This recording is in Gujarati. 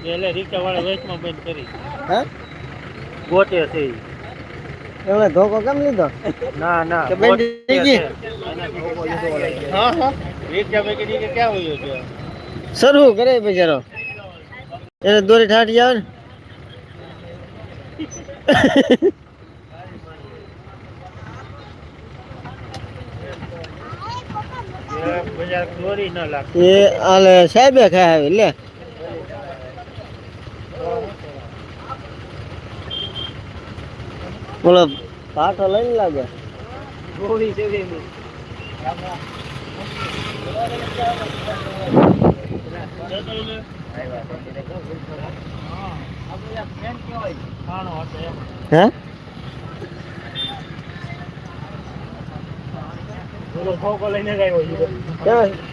એટલે રિક્ષા વાળા વેચમાં બંધ કરી હે ગોટે છે એમણે ધોકો કેમ લીધો ના ના કે બંધ થઈ ગઈ હા હા રિક્ષા પૈકી કે ક્યાં હોય છે સરવું કરે બિચારો એને દોરી ઠાઠી આવે ને બજાર દોરી ન લાગે એ આલે સાહેબે ખાય લે બોલો પાઠો લઈને લાગે દોરી છે હે બોલો ખોખો લઈને જ આવ્યો છે ક્યાં